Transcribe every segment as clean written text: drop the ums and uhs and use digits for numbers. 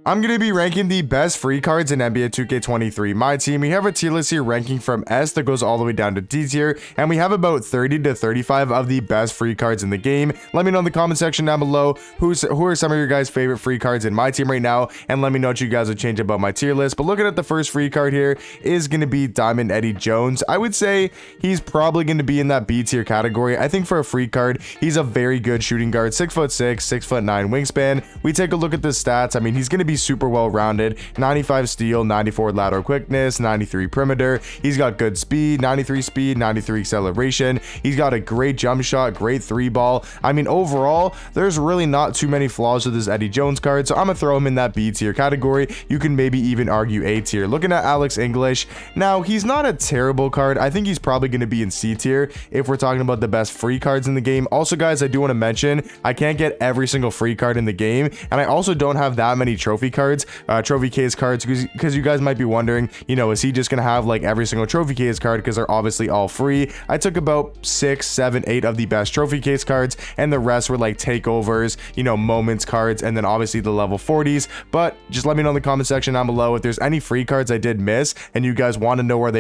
I'm going to be ranking the best free cards in NBA 2K23 My Team. We have a tier list here ranking from S that goes all the way down to D tier, and we have about 30 to 35 of the best free cards in the game. Let me know in the comment section down below who are some of your guys' favorite free cards in My Team right now, and let me know what you guys would change about my tier list. But looking at the first free card here is going to be Diamond Eddie Jones. I would say he's probably going to be in that B tier category. I think for a free card, he's a very good shooting guard, 6'6", 6'9" wingspan. We take a look at the stats. I mean, he's going to be super well rounded. 95 steal, 94 lateral quickness, 93 perimeter. He's got good speed, 93 speed, 93 acceleration. He's got a great jump shot, great three ball. I mean, overall, there's really not too many flaws with this Eddie Jones card, so I'm gonna throw him in that B tier category. You can maybe even argue A tier. Looking at Alex English, now he's not a terrible card. I think he's probably going to be in C tier if we're talking about the best free cards in the game. Also, guys, I do want to mention I can't get every single free card in the game, and I also don't have that many trophy cards, trophy case cards, because you guys might be wondering, you know, is he just gonna have like every single trophy case card, because they're obviously all free. I took about 6, 7, 8 of the best trophy case cards, and the rest were like takeovers, you know, moments cards, and then obviously the level 40s. But just let me know in the comment section down below if there's any free cards I did miss and you guys want to know where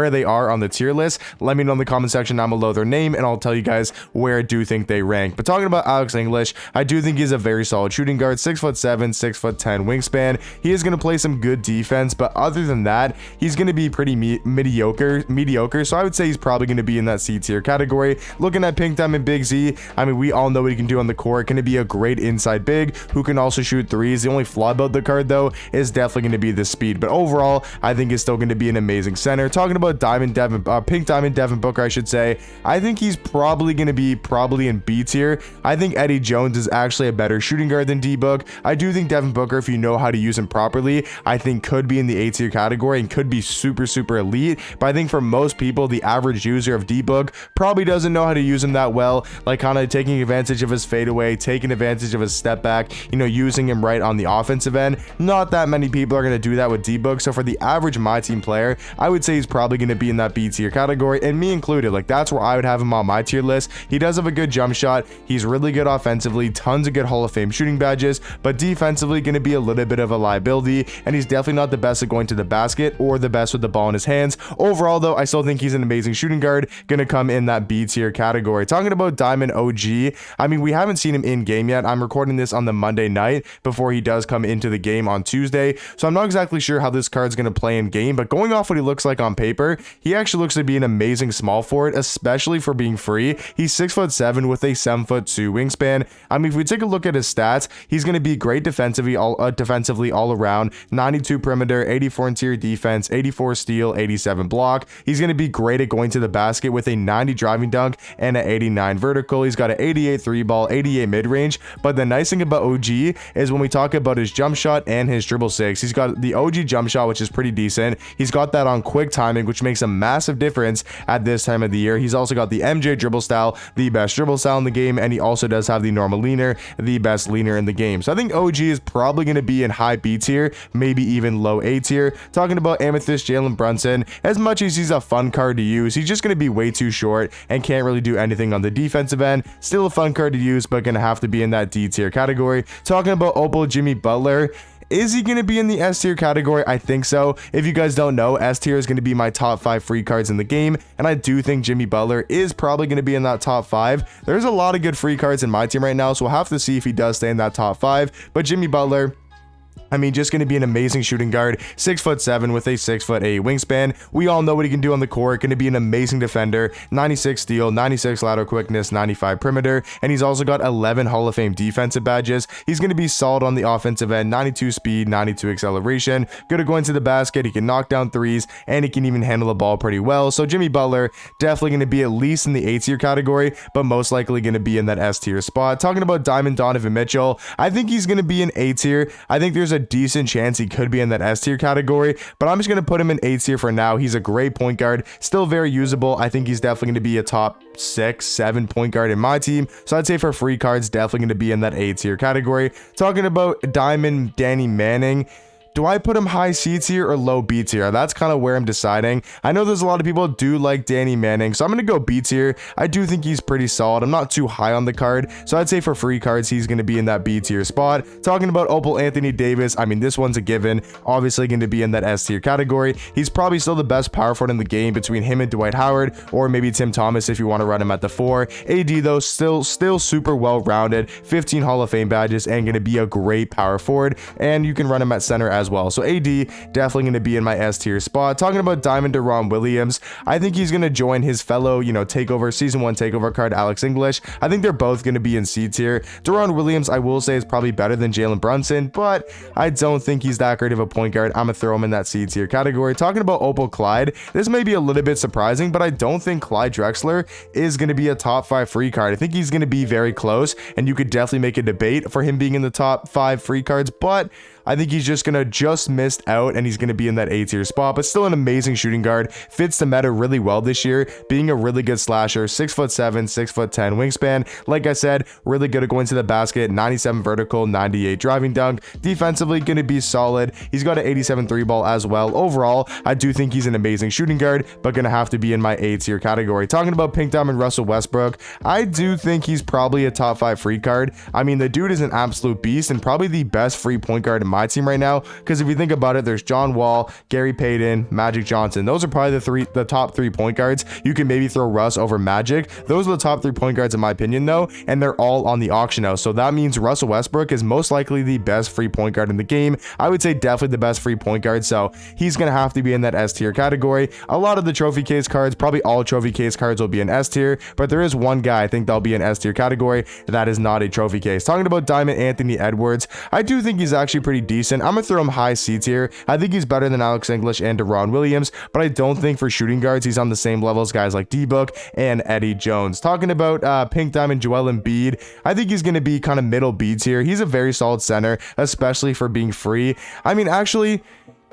they are on the tier list. Let me know in the comment section down below their name, and I'll tell you guys where I do think they rank. But talking about Alex English, I do think he's a very solid shooting guard, 6'7", 6'10" wingspan. He is going to play some good defense, but other than that, he's going to be pretty mediocre. So I would say he's probably going to be in that C tier category. Looking at Pink Diamond Big Z, I mean, we all know what he can do on the court. Going to be a great inside big who can also shoot threes. The only flaw about the card, though, is definitely going to be the speed. But overall, I think he's still going to be an amazing center. Talking about Pink Diamond Devin Booker, I should say, I think he's probably going to be in B tier. I think Eddie Jones is actually a better shooting guard than D-Book. I do think Devin Booker, if you know how to use him properly, I think could be in the A tier category and could be super elite. But I think for most people, the average user of D-Book probably doesn't know how to use him that well, like kind of taking advantage of his fadeaway, taking advantage of his step back, you know, using him right on the offensive end. Not that many people are going to do that with D-Book. So for the average My Team player, I would say he's probably going to be in that B tier category, and me included. Like, that's where I would have him on my tier list. He does have a good jump shot. He's really good offensively, tons of good Hall of Fame shooting badges, but defensively going to be a little bit of a liability, and he's definitely not the best at going to the basket or the best with the ball in his hands. Overall, though, I still think he's an amazing shooting guard, going to come in that B tier category. Talking about Diamond OG, I mean, we haven't seen him in game yet. I'm recording this on the Monday night before he does come into the game on Tuesday, so I'm not exactly sure how this card's going to play in game, but going off what he looks like on paper, he actually looks to be an amazing small forward, especially for being free. He's 6'7" with a 7'2" wingspan. I mean, if we take a look at his stats, he's going to be great defensively all around. 92 perimeter, 84 interior defense, 84 steal, 87 block. He's going to be great at going to the basket with a 90 driving dunk and an 89 vertical. He's got an 88 three ball, 88 mid range. But the nice thing about OG is when we talk about his jump shot and his dribble six, he's got the OG jump shot, which is pretty decent. He's got that on quick timing, which makes a massive difference at this time of the year. He's also got the MJ dribble style, the best dribble style in the game, and he also does have the normal leaner, the best leaner in the game. So I think OG is probably going to be in high B tier, maybe even low A tier. Talking about Amethyst Jalen Brunson, as much as he's a fun card to use, he's just going to be way too short and can't really do anything on the defensive end. Still a fun card to use, but going to have to be in that D tier category. Talking about Opal Jimmy Butler, is he going to be in the S tier category? I think so. If you guys don't know, S tier is going to be my top 5 free cards in the game, and I do think Jimmy Butler is probably going to be in that top 5. There's a lot of good free cards in my team right now, so we'll have to see if he does stay in that top 5. But Jimmy Butler, I mean, just going to be an amazing shooting guard, 6'7" with a 6'8" wingspan. We all know what he can do on the court. Going to be an amazing defender, 96 steal, 96 lateral quickness, 95 perimeter, and he's also got 11 Hall of Fame defensive badges. He's going to be solid on the offensive end, 92 speed, 92 acceleration, good at going to the basket. He can knock down threes, and he can even handle the ball pretty well. So Jimmy Butler, definitely going to be at least in the A tier category, but most likely going to be in that S tier spot. Talking about Diamond Donovan Mitchell, I think he's going to be in A tier. I think there's a decent chance he could be in that S tier category, but I'm just going to put him in A tier for now. He's a great point guard, still very usable. I think he's definitely going to be a top 6, 7 point guard in my team. So I'd say for free cards, definitely going to be in that A tier category. Talking about Diamond Danny Manning, Do I put him high C tier or low B tier? That's kind of where I'm deciding. I know there's a lot of people who do like Danny Manning, so I'm going to go B tier. I do think he's pretty solid. I'm not too high on the card, so I'd say for free cards, he's going to be in that B tier spot. Talking about Opal Anthony Davis, I mean, this one's a given. Obviously going to be in that S tier category. He's probably still the best power forward in the game between him and Dwight Howard, or maybe Tim Thomas if you want to run him at the 4. AD, though, still super well-rounded, 15 Hall of Fame badges, and going to be a great power forward, and you can run him at center as well. So AD definitely going to be in my S tier spot. Talking about Diamond Deron Williams, I think he's going to join his fellow, takeover season 1 takeover card Alex English. I think they're both going to be in C tier. Deron Williams, I will say, is probably better than Jalen Brunson, but I don't think he's that great of a point guard. I'm gonna throw him in that C tier category. Talking about Opal Clyde, this may be a little bit surprising, but I don't think Clyde Drexler is going to be a top 5 free card. I think he's going to be very close, and you could definitely make a debate for him being in the top 5 free cards, but I think he's just gonna missed out, and he's gonna be in that A tier spot, but still an amazing shooting guard. Fits the meta really well this year, being a really good slasher, 6'7", 6'10" wingspan. Like I said, really good at going to the basket, 97 vertical, 98 driving dunk. Defensively, gonna be solid. He's got an 87 3 ball as well. Overall, I do think he's an amazing shooting guard, but gonna have to be in my A tier category. Talking about Pink Diamond Russell Westbrook, I do think he's probably a top 5 free card. I mean, the dude is an absolute beast and probably the best free point guard in my team right now, because if you think about it, there's John Wall, Gary Payton, Magic Johnson. Those are probably the top 3 point guards. You can maybe throw Russ over Magic. Those are the top 3 point guards in my opinion, though, and they're all on the auction house. So that means Russell Westbrook is most likely the best free point guard in the game. I would say definitely the best free point guard, so he's gonna have to be in that S tier category. A lot of the trophy case cards, probably all trophy case cards, will be in S tier, but there is one guy I think that'll be an S tier category that is not a trophy case. Talking about Diamond Anthony Edwards, I do think he's actually pretty decent. I'm gonna throw him high C tier. I think he's better than Alex English and Deron Williams, but I don't think for shooting guards he's on the same level as guys like D-Book and Eddie Jones. Talking about Pink Diamond Joel Embiid, I think he's gonna be kind of middle B tier. He's a very solid center, especially for being free. I mean, actually,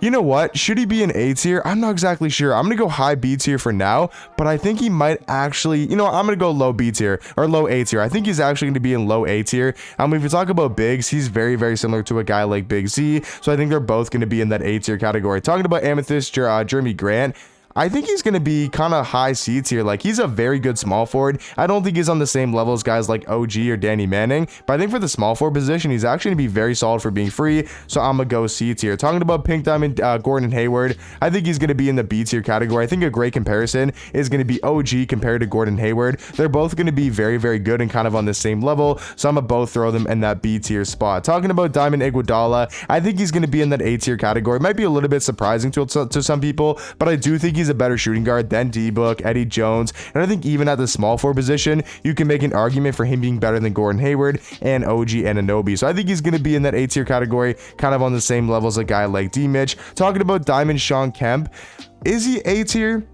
you know what? Should he be an A tier? I'm not exactly sure. I'm going to go high B tier for now, but I think he might actually, I'm going to go low B tier or low A tier. I think he's actually going to be in low A tier. If you talk about bigs, he's very, very similar to a guy like Big Z. So I think they're both going to be in that A tier category. Talking about Amethyst, Jeremy Grant, I think he's going to be kind of high C tier. Like, he's a very good small forward. I don't think he's on the same level as guys like OG or Danny Manning, but I think for the small forward position, he's actually going to be very solid for being free. So I'm going to go C tier. Talking about Pink Diamond Gordon Hayward, I think he's going to be in the B tier category. I think a great comparison is going to be OG compared to Gordon Hayward. They're both going to be very, very good and kind of on the same level. So I'm going to both throw them in that B tier spot. Talking about Diamond Iguodala, I think he's going to be in that A tier category. It might be a little bit surprising to some people, but I do think he's a better shooting guard than D-Book, Eddie Jones, and I think even at the small forward position, you can make an argument for him being better than Gordon Hayward and OG Anunoby. So I think he's going to be in that A tier category, kind of on the same level as a guy like D-Mitch. Talking about Diamond Sean Kemp, is he A tier?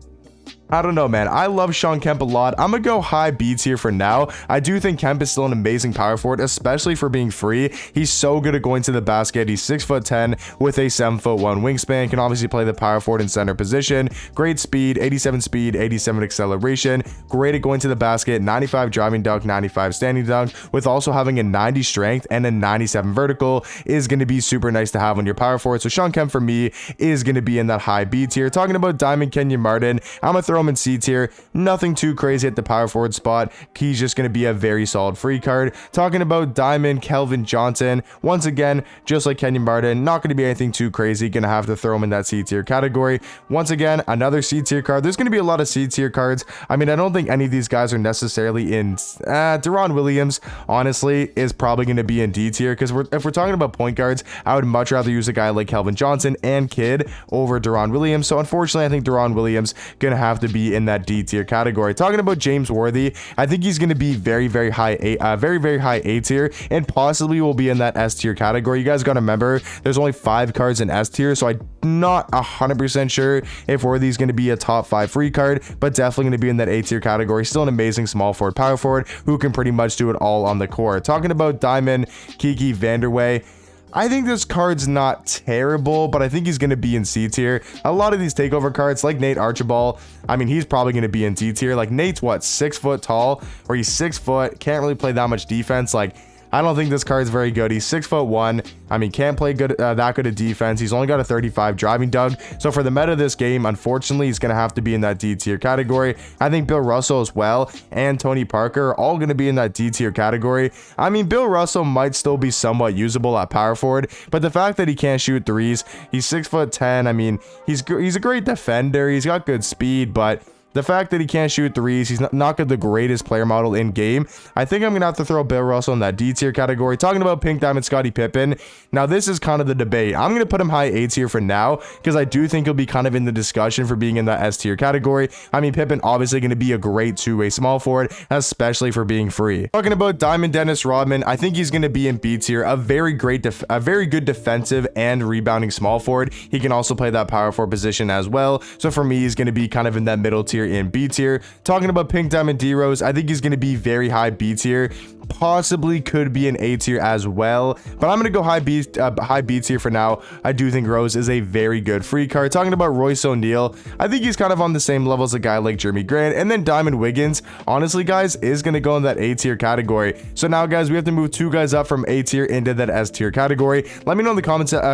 I don't know, man. I love Sean Kemp a lot. I'm gonna go high B tier for now. I do think Kemp is still an amazing power forward, especially for being free. He's so good at going to the basket. He's 6'10" with a 7'1" wingspan. Can obviously play the power forward and center position. Great speed, 87 speed, 87 acceleration. Great at going to the basket. 95 driving dunk, 95 standing dunk, with also having a 90 strength and a 97 vertical is going to be super nice to have on your power forward. So Sean Kemp for me is going to be in that high B tier. Talking about Diamond Kenyon Martin, I'm gonna throw him in C tier. Nothing too crazy at the power forward spot. He's just going to be a very solid free card. Talking about Diamond Kelvin Johnson, once again, just like Kenyon Martin, not going to be anything too crazy. Going to have to throw him in that C tier category. Once again, another C tier card. There's going to be a lot of C tier cards. I mean, I don't think any of these guys are necessarily in. Deron Williams, honestly, is probably going to be in D tier, because if we're talking about point guards, I would much rather use a guy like Kelvin Johnson and Kidd over Deron Williams. So unfortunately, I think Deron Williams going to have to be in that D tier category. Talking about James Worthy, I think he's going to be very, very high A tier, and possibly will be in that S tier category. You guys got to remember, there's only 5 cards in S tier, so I'm not 100% sure if Worthy's going to be a top 5 free card, but definitely going to be in that A tier category. Still an amazing small forward, power forward who can pretty much do it all on the court. Talking about Diamond Kiki Vanderway, I think this card's not terrible, but I think he's going to be in C tier. A lot of these takeover cards, like Nate Archibald, I mean, he's probably going to be in D tier. Like, Nate's what, 6 foot tall, or he's 6 foot, can't really play that much defense. Like, I don't think this card's very good. He's 6'1". I mean, can't play good that good of defense. He's only got a 35 driving dunk. So for the meta of this game, unfortunately, he's going to have to be in that D tier category. I think Bill Russell as well and Tony Parker are all going to be in that D tier category. I mean, Bill Russell might still be somewhat usable at power forward, but the fact that he can't shoot threes, he's 6'10". I mean, he's a great defender. He's got good speed, but the fact that he can't shoot threes, he's not the greatest player model in game. I think I'm going to have to throw Bill Russell in that D tier category. Talking about Pink Diamond Scottie Pippen, now this is kind of the debate. I'm going to put him high A tier for now because I do think he'll be kind of in the discussion for being in that S tier category. I mean, Pippen obviously going to be a great two-way small forward, especially for being free. Talking about Diamond Dennis Rodman, I think he's going to be in B tier, a very good defensive and rebounding small forward. He can also play that power forward position as well. So for me, he's going to be kind of in that middle tier in B tier. Talking about Pink Diamond D Rose, I think he's going to be very high B tier, possibly could be an A tier as well, but I'm going to go high B tier for now. I do think Rose is a very good free card. Talking about Royce O'Neal, I think he's kind of on the same level as a guy like Jeremy Grant, and then Diamond Wiggins, honestly guys, is going to go in that A tier category. So now guys, we have to move two guys up from A tier into that S tier category. Let me know in the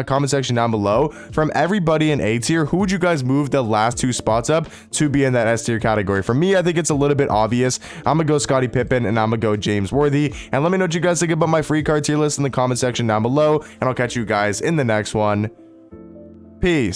comment section down below, from everybody in A tier, who would you guys move the last two spots up to be in that S tier category? For me, I think it's a little bit obvious. I'm gonna go Scottie Pippen and I'm gonna go James Worthy. And let me know what you guys think about my free card tier list in the comment section down below, and I'll catch you guys in the next one. Peace.